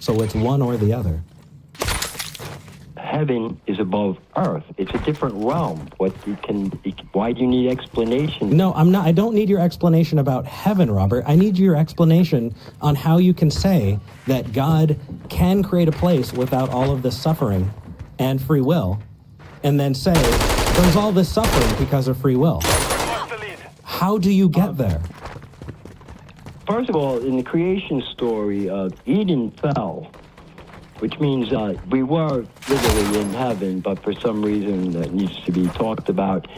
So it's one or the other. Heaven is above earth. It's a different realm. Why do you need explanation? No, I'm not. I don't need your explanation about heaven, Robert. I need your explanation on how you can say that God can create a place without all of this suffering and free will, and then say there's all this suffering because of free will. How do you get there? First of all, in the creation story, Eden fell, which means we were literally in heaven, but for some reason that needs to be talked about,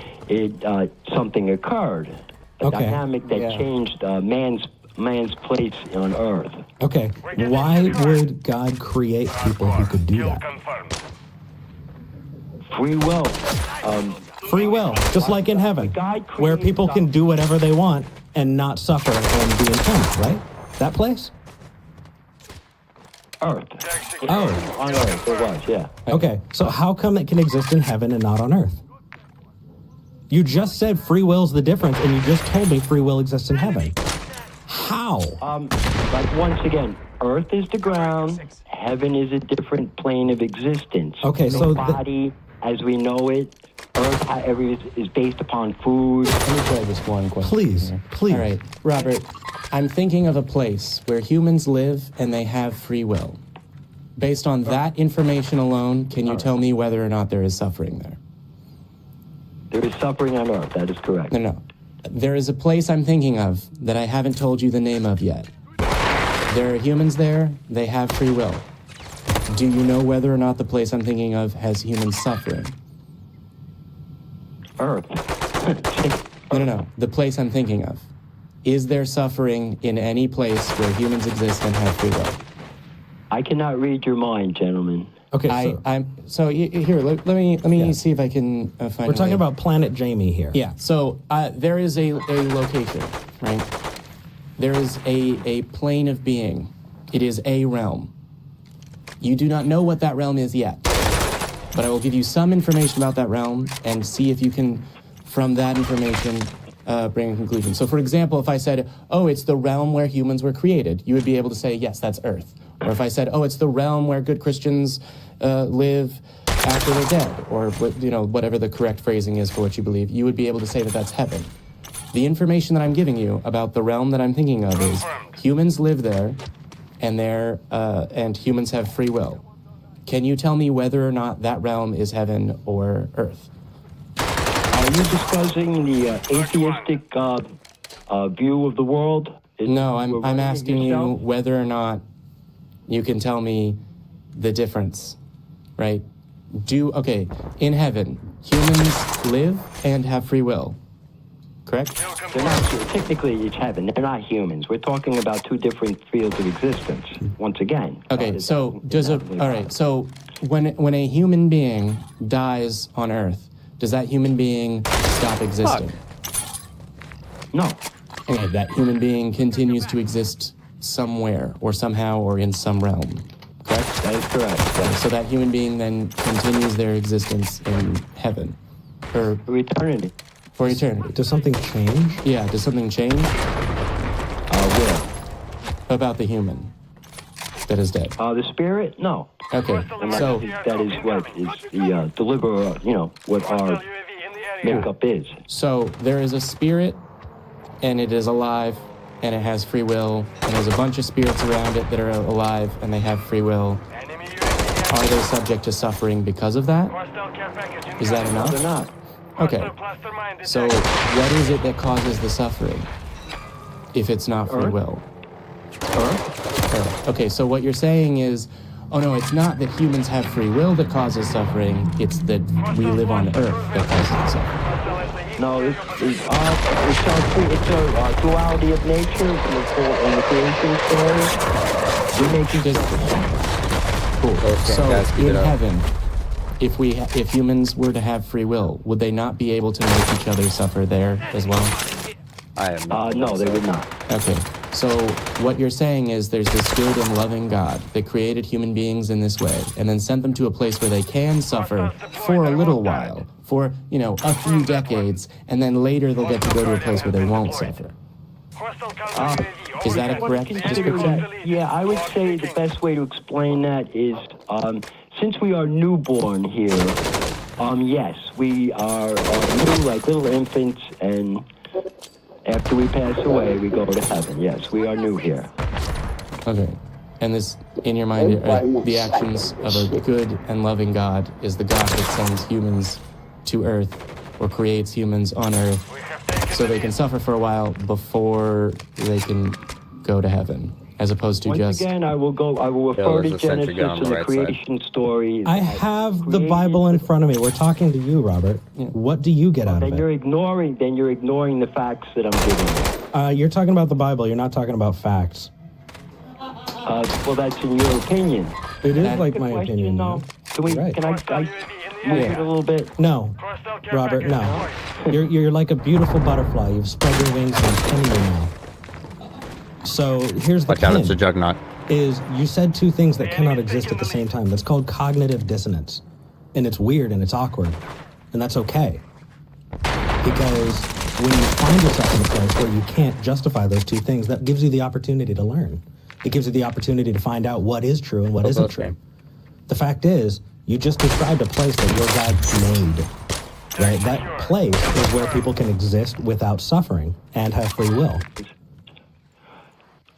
something occurred, a dynamic that changed man's place on earth. Okay, why would God create people who could do that? Free will. Free will, just like in heaven, where people can do whatever they want and not suffer and be in pain, right? That place? Earth. Oh. On earth, it was, yeah. Okay, so how come it can exist in heaven and not on earth? You just said free will's the difference, and you just told me free will exists in heaven. How? But once again, earth is the ground, heaven is a different plane of existence. Okay, so body, as we know it, earth is based upon food. Let me try this one question. Please, please. All right, Robert, I'm thinking of a place where humans live and they have free will. Based on that information alone, can you tell me whether or not there is suffering there? There is suffering on earth, that is correct. No. There is a place I'm thinking of that I haven't told you the name of yet. There are humans there, they have free will. Do you know whether or not the place I'm thinking of has humans suffering? Earth. No. The place I'm thinking of. Is there suffering in any place where humans exist and have free will? I cannot read your mind, gentlemen. Okay, here. Let me see if I can find. We're talking about Planet Jamie here. Yeah. So there is a location, right? There is a plane of being. It is a realm. You do not know what that realm is yet, but I will give you some information about that realm and see if you can, from that information, bring a conclusion. So, for example, if I said, "Oh, it's the realm where humans were created," you would be able to say, "Yes, that's Earth." Or if I said, "Oh, it's the realm where good Christians live after they're dead," or whatever the correct phrasing is for what you believe, you would be able to say that that's heaven. The information that I'm giving you about the realm that I'm thinking of is humans live there, and humans have free will. Can you tell me whether or not that realm is heaven or earth? Are you discussing the atheistic view of the world? No, I'm asking you whether or not you can tell me the difference, right? In heaven, humans live and have free will, correct? They're not, technically, it's heaven. They're not humans. We're talking about two different fields of existence, once again. Okay, so so when a human being dies on Earth, does that human being stop existing? No. Okay, that human being continues to exist somewhere or somehow or in some realm, correct? That is correct. Yes. So that human being then continues their existence in heaven. For eternity. For eternity. Does something change? Yeah, does something change? Where? About the human that is dead. The spirit? No. Okay, so that is what is the deliverer, what our makeup is. So there is a spirit, and it is alive, and it has free will, and there's a bunch of spirits around it that are alive, and they have free will. Are they subject to suffering because of that? Is that enough? They're not. Okay. So what is it that causes the suffering if it's not free will? Earth. Okay, so what you're saying is, oh no, it's not that humans have free will that causes suffering, it's that we live on Earth that causes the suffering. No, it's a duality of nature in the creation story. We make it cool. So in heaven, if humans were to have free will, would they not be able to make each other suffer there as well? No, they would not. Okay. So what you're saying is there's this good and loving God that created human beings in this way and then sent them to a place where they can suffer for a little while, for, a few decades, and then later they'll get to go to a place where they won't suffer. Is that a correct description? Yeah, I would say the best way to explain that is, since we are newborn here, yes, we are new like little infants, and after we pass away, we go to heaven. Yes, we are new here. Okay. And this, in your mind, the actions of a good and loving God is the God that sends humans to Earth or creates humans on Earth so they can suffer for a while before they can go to heaven, as opposed to Once again, I will refer to Genesis and the creation story. I have the Bible in front of me. We're talking to you, Robert. Yeah. What do you get out of it? You're ignoring the facts that I'm giving you. You're talking about the Bible. You're not talking about facts. Well, that's in your opinion. It is like my opinion. No. Can I move it a little bit? No, Robert, no. You're like a beautiful butterfly. You've spread your wings and pin in your mouth. So here's the Watch out, it's a juggernaut. Is you said two things that cannot exist at the same time. That's called cognitive dissonance. And it's weird and it's awkward. And that's okay. Because when you find yourself in a place where you can't justify those two things, that gives you the opportunity to learn. It gives you the opportunity to find out what is true and what isn't true. The fact is, you just described a place that your God made. Right? That place is where people can exist without suffering and have free will.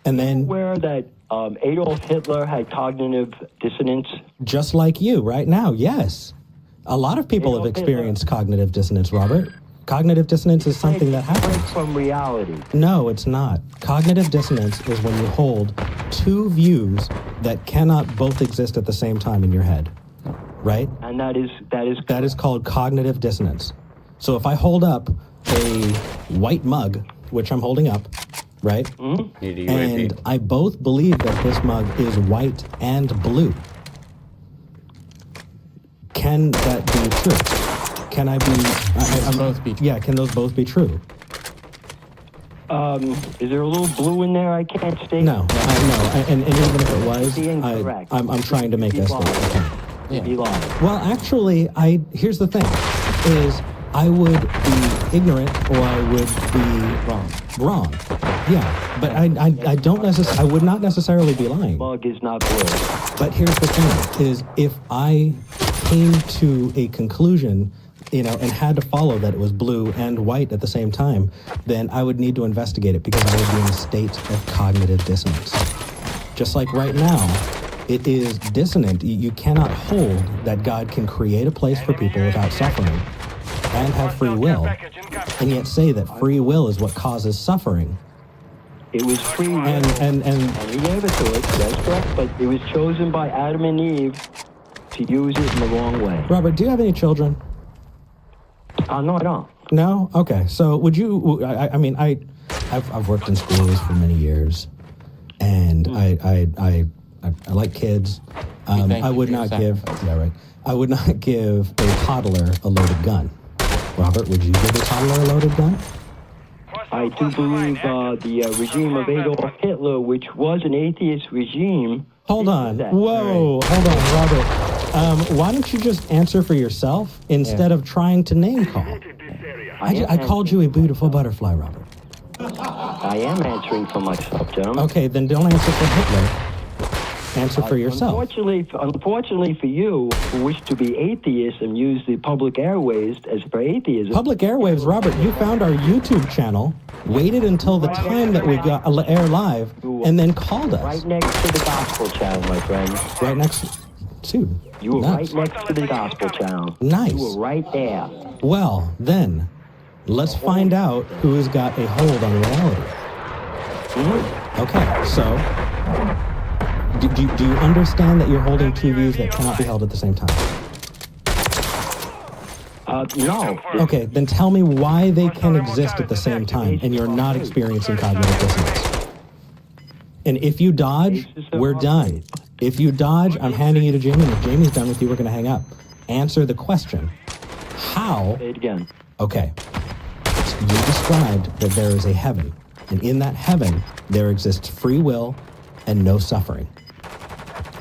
And then... Where that Adolf Hitler had cognitive dissonance? Just like you right now, yes. A lot of people have experienced cognitive dissonance, Robert. Cognitive dissonance is something that happens. From reality. No, it's not. Cognitive dissonance is when you hold two views that cannot both exist at the same time in your head. Right? And that is called cognitive dissonance. So if I hold up a white mug, which I'm holding up, right? Mm-hmm. And I both believe that this mug is white and blue. Can that be true? Can I be... both be true. Yeah, can those both be true? Is there a little blue in there I can't state? No. And even if it was, I'm trying to make this thing. Well, actually, here's the thing, is I would be ignorant or I would be wrong. Yeah, but I don't necessarily, I would not necessarily be lying. Mug is not blue. But here's the thing, is if I came to a conclusion, and had to follow that it was blue and white at the same time, then I would need to investigate it because I would be in a state of cognitive dissonance. Just like right now, it is dissonant. You cannot hold that God can create a place for people without suffering and have free will, and yet say that free will is what causes suffering. It was free will, and he gave it to us, that's correct, but it was chosen by Adam and Eve to use it in the wrong way. Robert, do you have any children? No, I don't. No? Okay. So would you, I've worked in schools for many years, and I like kids. I would not give, I would not give a toddler a loaded gun. Robert, would you give a toddler a loaded gun? I do believe the regime of Adolf Hitler, which was an atheist regime... Hold on. Whoa. Hold on, Robert. Why don't you just answer for yourself instead of trying to name call? I called you a beautiful butterfly, Robert. I am answering for myself, gentlemen. Okay, then don't answer for Hitler. Answer for yourself. Unfortunately for you, who wish to be atheists and use the public airways as for atheism... Public airwaves, Robert, you found our YouTube channel, waited until the time that we got air live, and then called us. Right next to the gospel channel, my friend. Right next... Dude, you were right next to the gospel channel. Nice. You were right there. Well, then, let's find out who has got a hold on reality. Mm-hmm. Okay, so... Do you understand that you're holding two views that cannot be held at the same time? No. Okay, then tell me why they can exist at the same time and you're not experiencing cognitive dissonance. And if you dodge, we're done. If you dodge, I'm handing you to Jamie. And if Jamie's done with you, we're going to hang up. Answer the question. How? Say it again. Okay. You described that there is a heaven. And in that heaven, there exists free will and no suffering.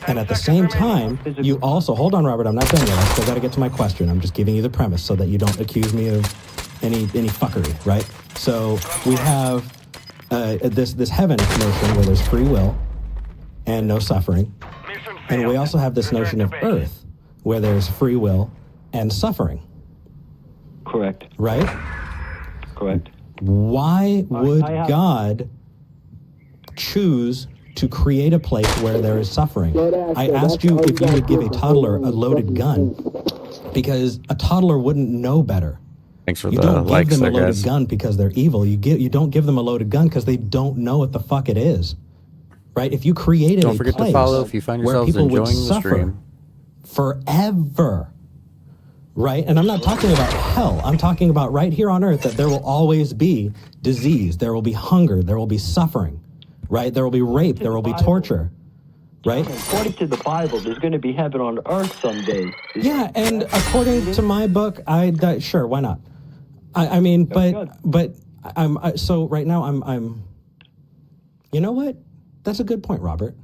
And at the same time, you also... Hold on, Robert, I'm not done yet. I still got to get to my question. I'm just giving you the premise so that you don't accuse me of any fuckery, right? So we have this heaven notion where there's free will and no suffering, and we also have this notion of earth where there's free will and suffering. Correct. Right? Correct. Why would God choose to create a place where there is suffering? I asked you if you would give a toddler a loaded gun, because a toddler wouldn't know better. Thanks for You the don't give likes them a there, loaded guys. gun because they're evil. You don't give them a loaded gun because they don't know what the fuck it is. Right? If you created Don't a forget to place follow if you find where yourselves people would enjoying the suffer stream. forever, right? And I'm not talking about hell. I'm talking about right here on earth that there will always be disease, there will be hunger, there will be suffering, right? There will be rape, there will be torture, right? According to the Bible, there's going to be heaven on earth someday. Yeah, and according to my book, sure, why not? I mean, but so right now I'm. You know what? That's a good point, Robert.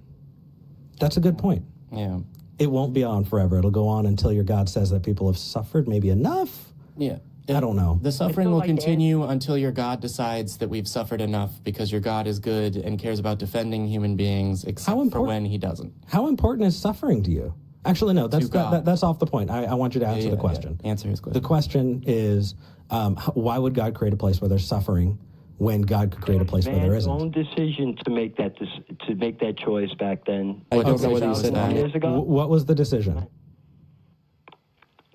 That's a good point. Yeah. It won't be on forever. It'll go on until your God says that people have suffered maybe enough. Yeah. I don't know. The suffering feel will like continue until your God decides that we've suffered enough, because your God is good and cares about defending human beings, except for when he doesn't. How important is suffering to you? Actually, no, that's off the point. I want you to answer the question. Yeah. Answer his question. The question is, why would God create a place where there's suffering when God could create a place where there Man's isn't? own decision to make that choice back then. I don't know whether you said that. Years ago. What was the decision?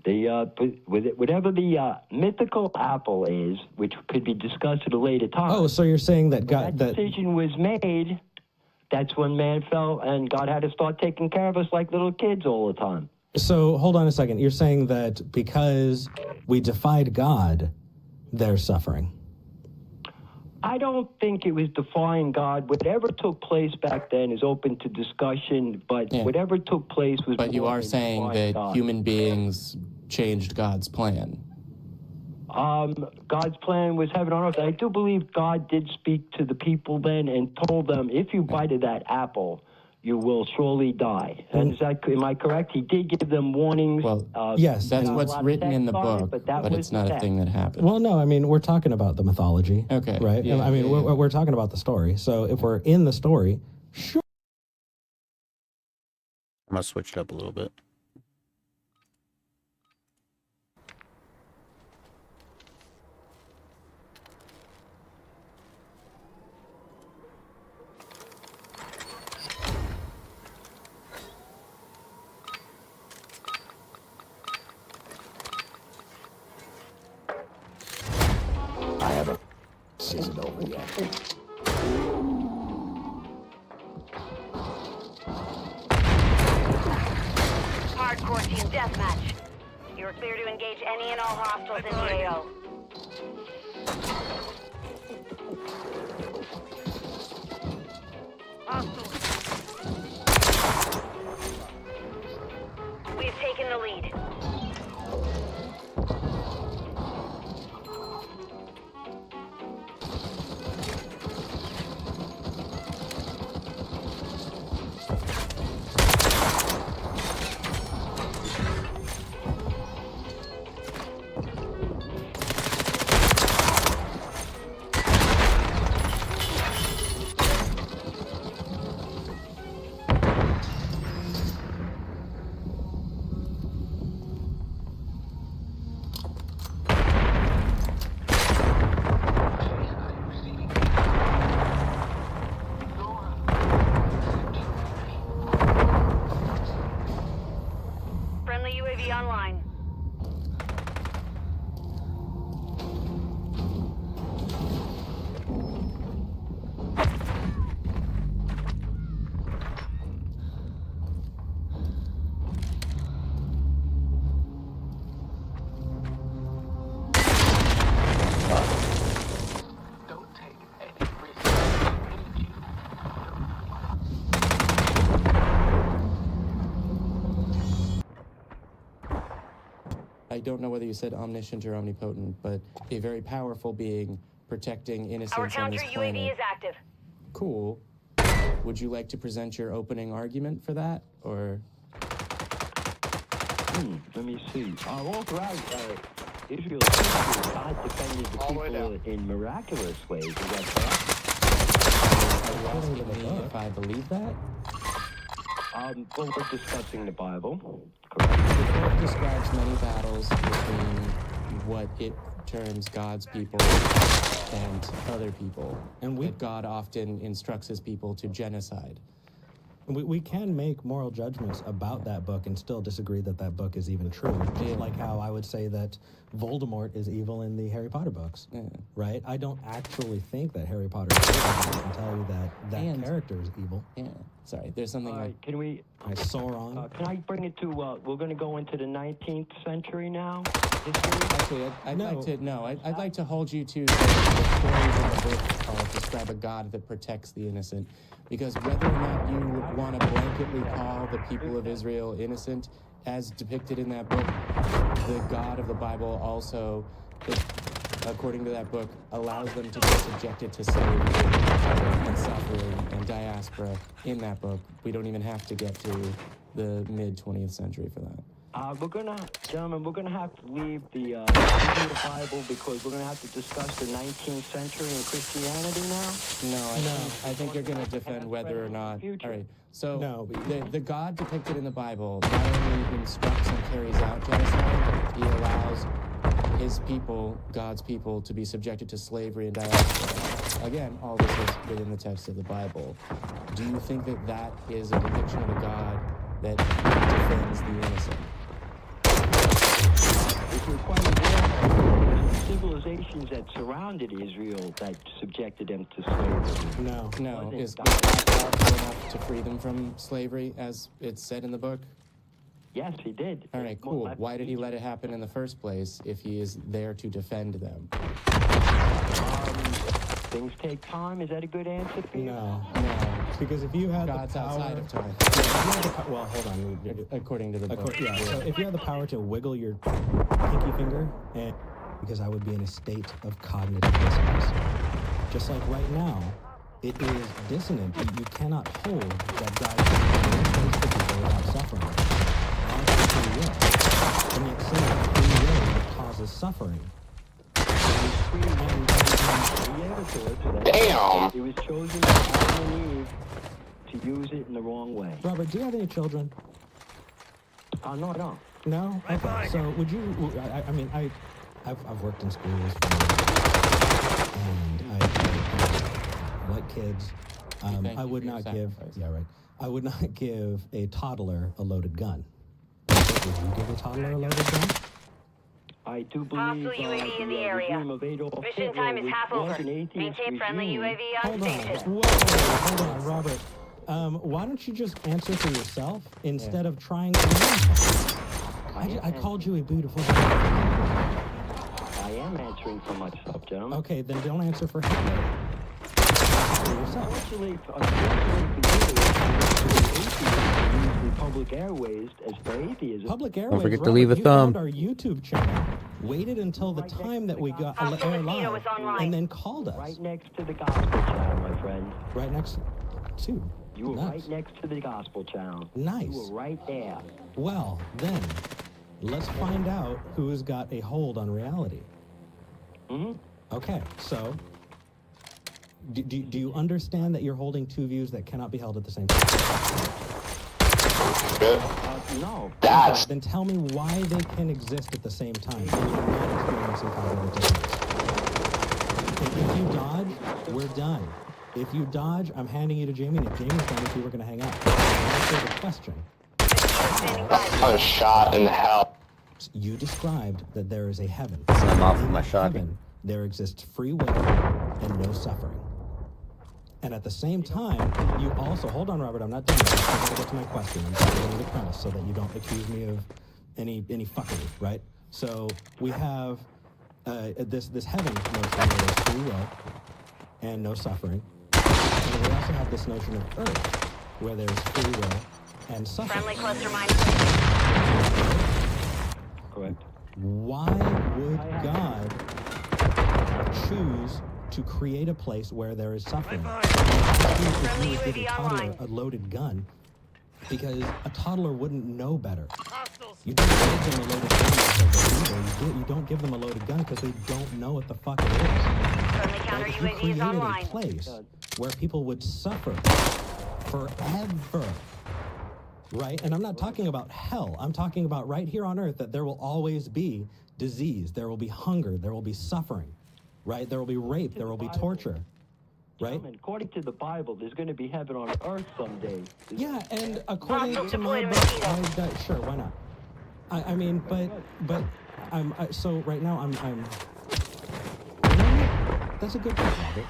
Whatever the mythical apple is, which could be discussed at a later time. Oh, so you're saying that God that decision was made. That's when man fell, and God had to start taking care of us like little kids all the time. So hold on a second. You're saying that because we defied God, there's suffering. I don't think it was defying God. Whatever took place back then is open to discussion, but whatever took place was. But you are saying that God. human beings changed God's plan. God's plan was heaven on earth. I do believe God did speak to the people then and told them, if you bite of that apple, you will surely die. And am I correct? He did give them warnings. Well, yes. That's and- what's written in the book, but it's not a thing that happened. Well, no, I mean, we're talking about the mythology. Okay. Right? Yeah, I mean, we're talking about the story. So if we're in the story, sure. I'm going to switch it up a little bit. Isn't over yet. Hardcore team deathmatch. You're clear to engage any and all hostiles in the AO. We have taken the lead. Friendly UAV online. I don't know whether you said omniscient or omnipotent, but a very powerful being protecting Our innocents on counter this UAV planet. is active. Cool. Would you like to present your opening argument for that, or? Let me see. All throughout Israel, God defended the people in miraculous ways. Is that correct? you according to asking the me book. if I believe that? Well, we're discussing the Bible. Correct. The book describes many battles between what it terms God's people and other people, And that God often instructs his people to genocide. We can make moral judgments about that book and still disagree that that book is even true. Just like how I would say that Voldemort is evil in the Harry Potter books, right? I don't actually think that Harry Potter is evil. I can tell you that that character is evil. Yeah, sorry, there's something All like... right, can we? Sauron. Can I bring it to? We're going to go into the 19th century now. Actually, I'd like to hold you to the stories in the book called Describe a God That Protects the Innocent. Because whether or not you want to blanketly call the people of Israel innocent, as depicted in that book, the God of the Bible also, according to that book, allows them to be subjected to slavery and suffering and diaspora in that book. We don't even have to get to the mid-20th century for that. Gentlemen, we're gonna have to leave the Bible because we're gonna have to discuss the 19th century and Christianity now. I think you're going to defend whether or not. All right. So the God depicted in the Bible not only instructs and carries out genocide, he allows his people, God's people, to be subjected to slavery and diaspora. Again, all this is within the text of the Bible. Do you think that that is a depiction of a God that defends the innocent? If you're quite aware of the civilizations that surrounded Israel that subjected them to slavery. No. Is God powerful enough to free them from slavery, as it's said in the book? Yes, he did. All right, cool. Why did he let it happen in the first place if he is there to defend them? Things take time. Is that a good answer for you? No. Because if you had God's the power, outside of time. well, hold on. According to the book. So if you had the power to wiggle your pinky finger, and because I would be in a state of cognitive dissonance. Just like right now, it is dissonant. You cannot hold that God can place the people without suffering. That's free will. And yet saying free will causes suffering. Damn! It was chosen by Adam and Eve to use it in the wrong way. Robert, do you have any children? No, I don't. No? Okay. So would you? I've worked in schools and I like kids. I would not give. Yeah, right. I would not give a toddler a loaded gun. Would you give a toddler a loaded gun? I do believe Hostile UAV in the area. Mission time is half over. Maintain friendly UAV on station. Hold on, Robert. Why don't you just answer for yourself instead of trying to... I called you a beautiful... I am answering for myself, gentlemen. Okay, then don't answer for him. For yourself. Unfortunately for you, the public airways as for atheism. Public airways. Don't forget to Robert, leave a you thumb. found our YouTube channel, waited until the time that we got air live, and then called us. Right next to the gospel channel, my friend. Right next to. You were right next to the gospel channel. Nice. You were right there. Well, then, let's find out who has got a hold on reality. Okay, so, do you understand that you're holding two views that cannot be held at the same time? No. Then tell me why they can exist at the same time when you're not experiencing cognitive dissonance. If you dodge, we're done. If you dodge, I'm handing you to Jamie, and if Jamie's done with you, we're going to hang up. Answer the question. A shot in hell. You described that there is a heaven. I'm off In my that shotgun. heaven, there exists free will and no suffering. And at the same time, you also... Hold on, Robert, I'm not done yet. I got to get to my question. I'm just getting the premise so that you don't accuse me of any fuckery, right? So we have this heaven notion where there's free will and no suffering. And we also have this notion of earth, where there's free will and suffering. Friendly cluster mine. Correct. Why would God choose to create a place where there is suffering? Friendly He would give UAV a toddler online. a loaded gun because a toddler wouldn't know better. You don't give them a loaded gun because they're evil. You don't give them a loaded gun because they don't know what the fuck it is. Friendly counter If you UAV is created a online. place where people would suffer forever. Right? And I'm not talking about hell. I'm talking about right here on earth that there will always be disease, there will be hunger, there will be suffering, right? There will be rape, there will be torture, right? According to the Bible, there's going to be heaven on earth someday. Yeah, and according to my book, sure, why not? I mean, but so right now I'm that's a good point, Robert.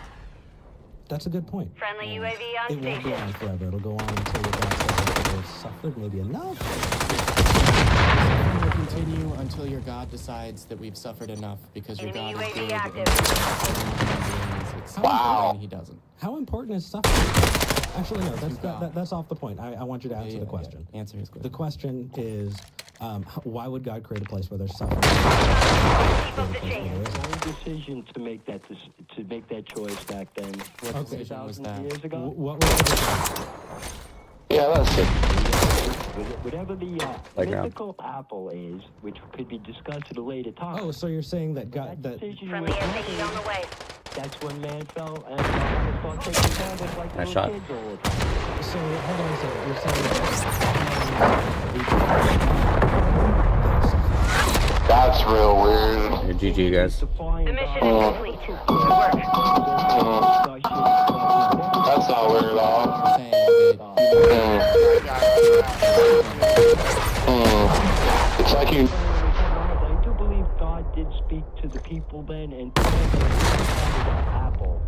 That's a good point. Friendly UAV on It won't go station. on forever. It'll go on until the God says that they've suffered maybe enough. Suffering will continue until your God decides that we've suffered enough because your God Enemy is UAV good. active. Wow. And he doesn't. How important is suffering? Actually, no, that's off the point. I want you to answer the question. Yeah. Answer his question. The question is, why would God create a place where there's suffering? Keep up the chase. Wrong decision to make that choice back then. What decision was 2,000 that? years ago. What was the Yeah, that's it. Whatever the Playground. mythical apple is, which could be discussed at a later time. Oh, so you're saying that God, that decision Friendly was SAE made, on the way. that's when man fell and started taking advantage like Nice little shot. kids all the time. so hold on a second. You're saying That's real weird. Your GG, guys. The mission is complete. Good work. That's not weird at all. Saying that It's like you. I do believe God did speak to the people then and told them that apple,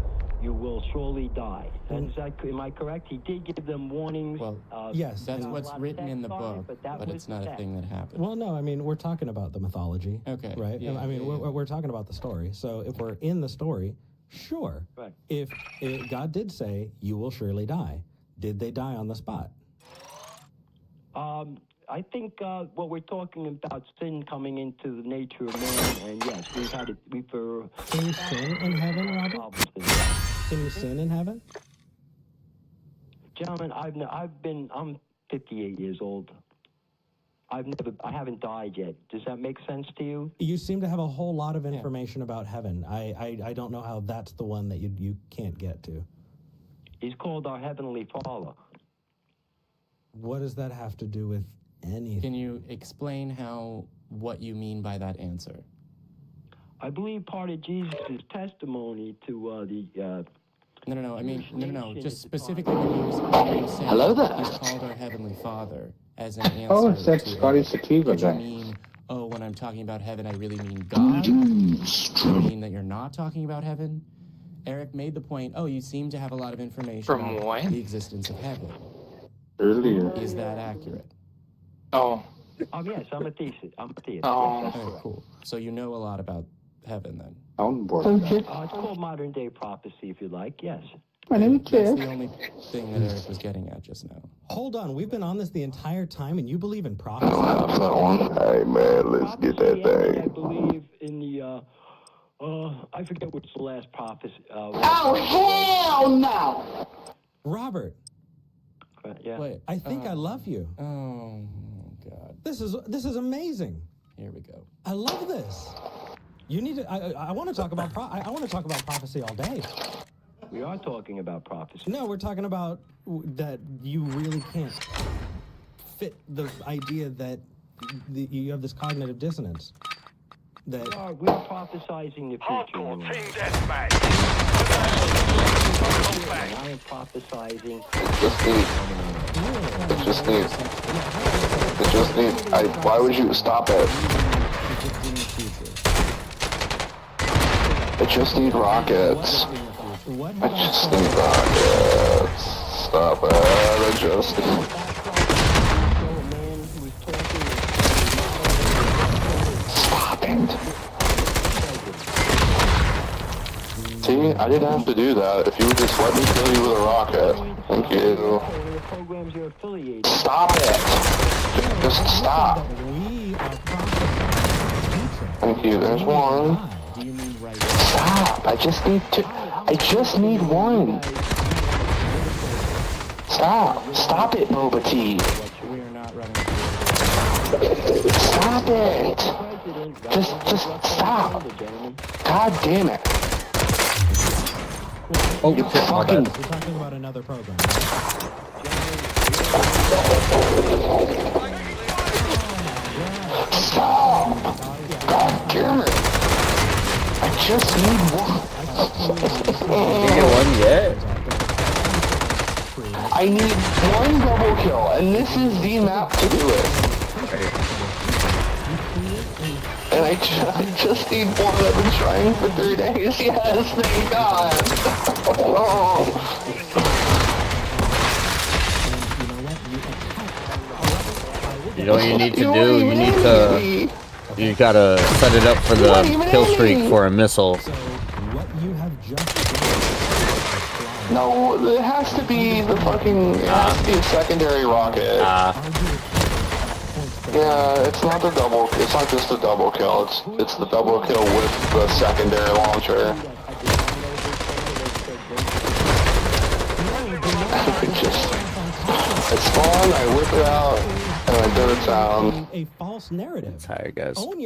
you will surely die. And am I correct? He did give them warnings. Well, yes. that's and- what's written in the book, but it's not a thing that happened. Well, no, I mean, we're talking about the mythology. Okay, Right? yeah, I mean, yeah, we're talking about the story. So if we're in the story, sure. Right. If God did say, you will surely die, did they die on the spot? I think what we're talking about sin coming into the nature of man, and yes, we've had it. Can you sin in heaven, Robert? problems with that. Can you sin in heaven? Gentlemen, I'm 58 years old. I haven't died yet. Does that make sense to you? You seem to have a whole lot of information about heaven. I don't know how that's the one that you can't get to. He's called our Heavenly Father. What does that have to do with anything? Can you explain what you mean by that answer? I believe part of Jesus' testimony to No. I mean, no. Nation Just is specifically when you say Hello there. he's called our Heavenly Father as an answer. Oh, it's like to Scotty it. Sativa Did you guy. mean, when I'm talking about heaven, I really mean God? Do you mean that you're not talking about heaven? Eric made the point, you seem to have a lot of information From about when? the existence of heaven. Earlier. Is that accurate? Oh. yes, I'm a theist. Oh. Yes, that's Okay, correct. cool. So you know a lot about heaven then. On board. Okay. It's called modern day prophecy, if you like. Yes. My name is That's Jeff. the only thing that Eric was getting at just now. Hold on, we've been on this the entire time, and you believe in prophecy? That's that one. Hey man, let's get that Prophecy, I thing. believe in the I forget what's the last prophecy. Oh hell no! Robert, Yeah. Wait, I think I love you. oh God. This is amazing. Here we go. I love this. You need to. I want to talk about. I want to talk about prophecy all day. We are talking about prophecy. No, we're talking about that you really can't fit the idea that you have this cognitive dissonance. That We are prophesizing the future. Hardcore team deathmatch. I am prophesizing. It just needs. Why would you stop it? In the future. I just need rockets. what I have I just said? need rockets. Stop it. I just need. A man who is talking. Stop it. See, I didn't have to do that. If you would just let me kill you with a rocket. Thank you. The programs you're affiliated. Stop it. Just stop. We are prophesying the future. Thank you. There's one. Do you mean right now? Stop. I just need two. I just need one. Stop. Stop it, Boba Tea. We are not running. Stop it. President, Just stop. gentlemen. God damn it. Oh, You shit, my fucking- bad. We're talking about another program. Stop! God damn it! I just need one. Didn't get one yet? I need one double kill, and this is the map to do it. And I just need one. I've been trying for 3 days. Yes, thank God. Oh. You know what you need to do? You need to... You gotta set it up for the kill streak for a missile. So what you have just No, it has to be the fucking... It has to be a secondary rocket. Yeah, it's not the double... It's not just the double kill. It's the double kill with the secondary launcher. It's fun, I whip it out, and I do it down. a false narrative. Tired, guys. Own your